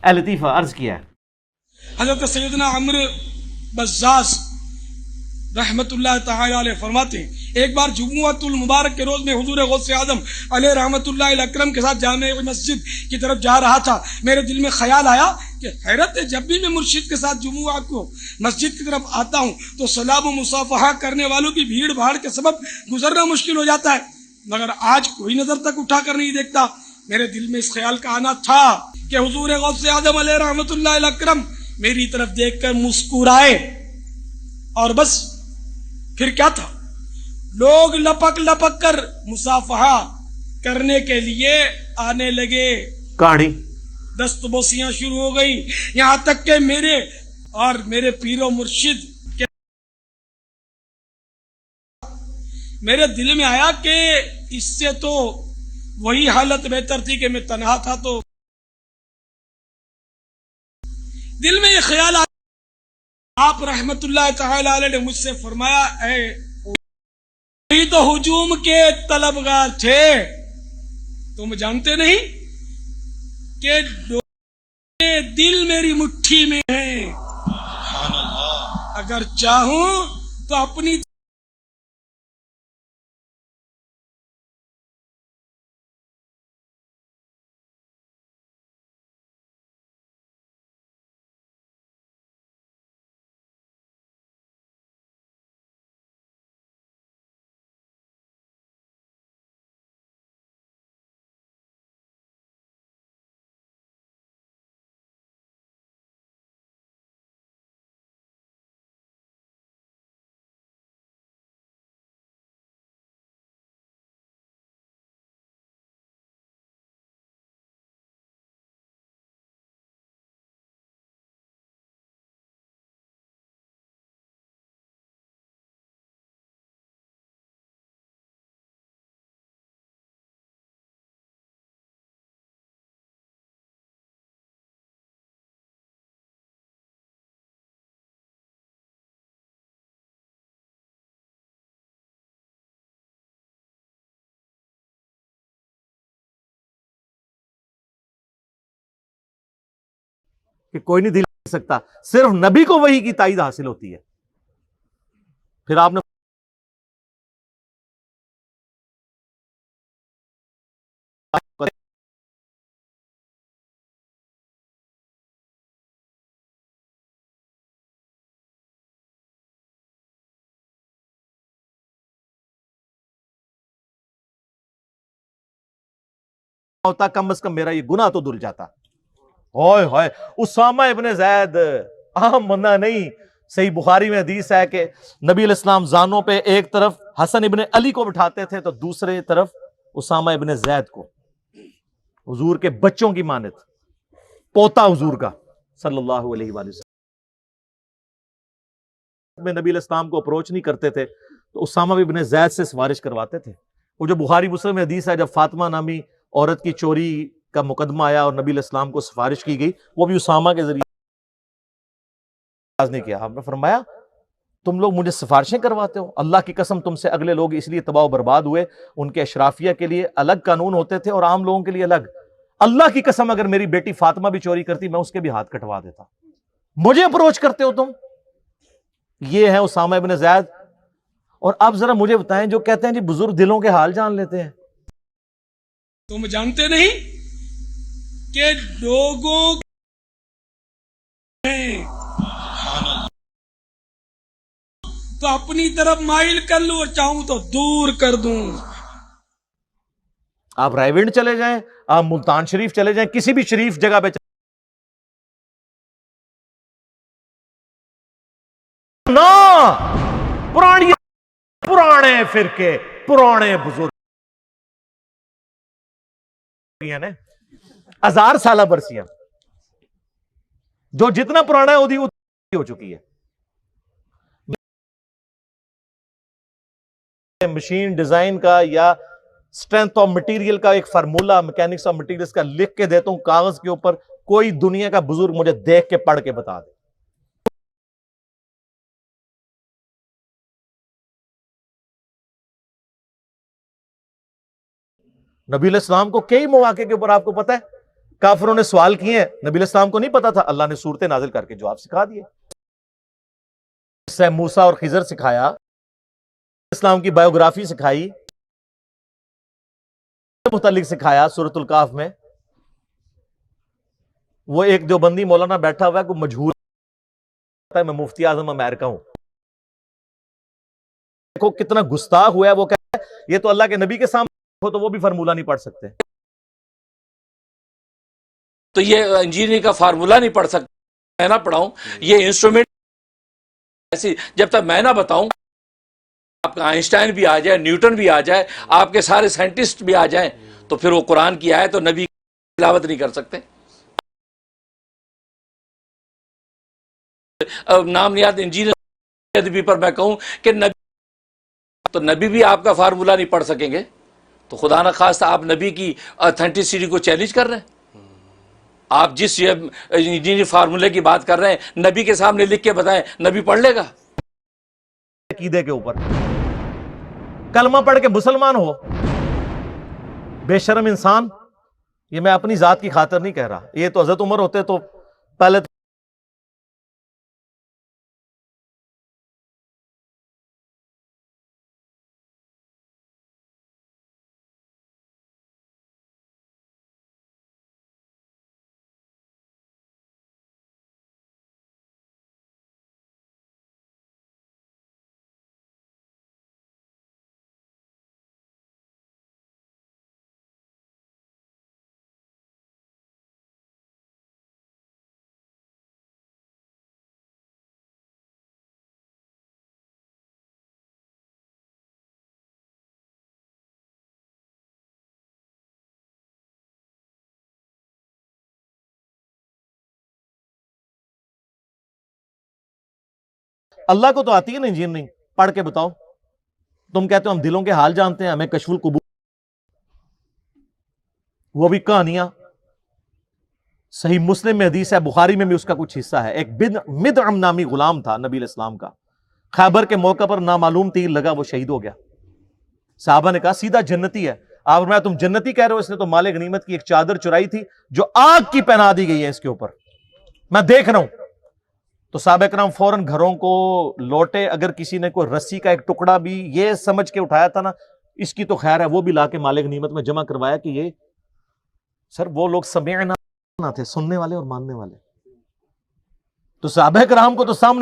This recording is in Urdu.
اے لطیفہ عرض کیا ہے حضرت سیدنا عمرو بزاز رحمت اللہ تعالی علیہ فرماتے ہیں ایک بار جمعۃ المبارک کے روز میں حضور غوث اعظم علیہ رحمت اللہ الاکرم کے ساتھ جامع مسجد کی طرف جا رہا تھا. میرے دل میں خیال آیا کہ حیرت ہے، جب بھی میں مرشد کے ساتھ جمعہ کو مسجد کی طرف آتا ہوں تو سلام و مصافحہ کرنے والوں کی بھیڑ بھاڑ کے سبب گزرنا مشکل ہو جاتا ہے، مگر آج کوئی نظر تک اٹھا کر نہیں دیکھتا. میرے دل میں اس خیال کا آنا تھا کہ حضور غوث اعظم علیہ رحمت اللہ الاکرم میری طرف دیکھ کر مسکرائے اور بس. پھر کیا تھا، لوگ لپک لپک کر مصافحہ کرنے کے لیے آنے لگے، کہانی دست بوسیاں شروع ہو گئیں، یہاں تک کہ میرے پیر و مرشد کے میرے دل میں آیا کہ اس سے تو وہی حالت بہتر تھی کہ میں تنہا تھا. تو دل میں یہ خیال آیا، آپ رحمت اللہ تعالی علیہ نے مجھ سے فرمایا، اے یہ تو ہجوم کے طلبگار تھے، تم جانتے نہیں کہ دل میری مٹھی میں ہے، اگر چاہوں تو اپنی کہ کوئی نہیں دل سکتا، صرف نبی کو وحی کی تائید حاصل ہوتی ہے. پھر آپ نے ہوتا کم از کم میرا یہ گناہ تو دھل جاتا. ہوئے ہوئے اسامہ ابن زید عام بندہ نہیں. صحیح بخاری میں حدیث ہے کہ نبی علیہ السلام زانوں پہ ایک طرف حسن ابن علی کو بٹھاتے تھے تو دوسرے طرف اسامہ ابن زید کو، حضور کے بچوں کی مانت، پوتا حضور کا صلی اللہ علیہ وآلہ وسلم. میں نبی علیہ السلام کو اپروچ نہیں کرتے تھے تو اسامہ ابن زید سے سفارش کرواتے تھے. وہ جو بخاری مسلم میں حدیث ہے، جب فاطمہ نامی عورت کی چوری کا مقدمہ آیا اور نبی علیہ السلام کو سفارش کی گئی، وہ بھی اسامہ کے ذریعے نہیں کیا. آپ نے فرمایا تم لوگ مجھے سفارشیں کرواتے ہو، اللہ کی قسم تم سے اگلے لوگ اس لیے تباہ و برباد ہوئے، ان کے اشرافیہ کے لیے الگ قانون ہوتے تھے اور عام لوگوں کے لیے الگ. اللہ کی قسم اگر میری بیٹی فاطمہ بھی چوری کرتی میں اس کے بھی ہاتھ کٹوا دیتا. مجھے اپروچ کرتے ہو تم. یہ ہے اسامہ ابن زید. اور اب ذرا مجھے بتائیں جو کہتے ہیں جی بزرگ دلوں کے حال جان لیتے ہیں. تم جانتے نہیں کہ لوگوں تو اپنی طرف مائل کر لوں اور چاہوں تو دور کر دوں. آپ رائے ونڈ چلے جائیں، آپ ملتان شریف چلے جائیں، کسی بھی شریف جگہ پہ پرانے فرقے، پرانے بزرگ 1000 سالہ برسیاں، جو جتنا پرانا ہے ادھی ہو چکی ہے. مشین ڈیزائن کا یا اسٹرینتھ آف مٹیریل کا ایک فارمولا میکینکس آف مٹیریلز کا لکھ کے دیتا ہوں کاغذ کے اوپر، کوئی دنیا کا بزرگ مجھے دیکھ کے پڑھ کے بتا دے. نبی علیہ السلام کو کئی مواقع کے اوپر آپ کو پتا ہے کافروں نے سوال کیے ہیں، نبی علیہ السلام کو نہیں پتا تھا، اللہ نے صورتیں نازل کر کے جواب سکھا دیے. موسیٰ اور خضر سکھایا، اسلام کی بایوگرافی سکھائی، متعلق سکھایا سورۃ الکاف میں. وہ ایک دیوبندی مولانا بیٹھا ہوا ہے، کوئی مجہول ہے، میں مفتی اعظم امریکہ ہوں. دیکھو کتنا گستاخ ہوا ہے. وہ کہتا ہے یہ تو اللہ کے نبی کے سامنے ہو تو وہ بھی فارمولہ نہیں پڑھ سکتے. تو یہ انجینئرنگ کا فارمولہ نہیں پڑھ سکتا، میں نہ پڑھاؤں یہ انسٹرومنٹ ایسی، جب تک میں نہ بتاؤں. آپ کا آئنسٹائن بھی آ جائے، نیوٹن بھی آ جائے، آپ کے سارے سائنٹسٹ بھی آ جائیں، تو پھر وہ قرآن کی آیت تو نبی کی تلاوت نہیں کر سکتے. نام یاد انجینئر ادبی پر میں کہوں کہ نبی، تو نبی بھی آپ کا فارمولہ نہیں پڑھ سکیں گے، تو خدا نہ خواستہ آپ نبی کی اتھینٹسٹی کو چیلنج کر رہے ہیں. آپ جس انجینئر فارمولے کی بات کر رہے ہیں، نبی کے سامنے لکھ کے بتائیں، نبی پڑھ لے گا؟ عقیدے کے اوپر کلمہ پڑھ کے مسلمان ہو، بے شرم انسان. یہ میں اپنی ذات کی خاطر نہیں کہہ رہا، یہ تو حضرت عمر ہوتے تو پہلے اللہ کو تو آتی ہے نا انجینئرنگ، پڑھ کے بتاؤ. تم کہتے ہو ہم دلوں کے حال جانتے ہیں، ہمیں کشف القبور، وہ بھی کہانیاں. صحیح مسلم میں حدیث ہے، بخاری میں بھی اس کا کچھ حصہ ہے. ایک مدعم نامی غلام تھا نبی علیہ السلام کا، خیبر کے موقع پر نامعلوم تیر لگا، وہ شہید ہو گیا. صحابہ نے کہا سیدھا جنتی ہے. آپ فرمایا تم جنتی کہہ رہے ہو، اس نے تو مال غنیمت کی ایک چادر چرائی تھی جو آگ کی پہنا دی گئی ہے اس کے اوپر، میں دیکھ رہا ہوں. تو صحابہ کرام فوراً گھروں کو لوٹے. اگر کسی نے کوئی رسی کا ایک ٹکڑا بھی یہ سمجھ کے اٹھایا تھا نا اس کی تو خیر ہے، وہ بھی لا کے مال غنیمت میں جمع کروایا کہ یہ سر وہ لوگ سمعنا نہ تھے، سننے والے اور ماننے والے. تو صحابہ کرام کو تو سامنے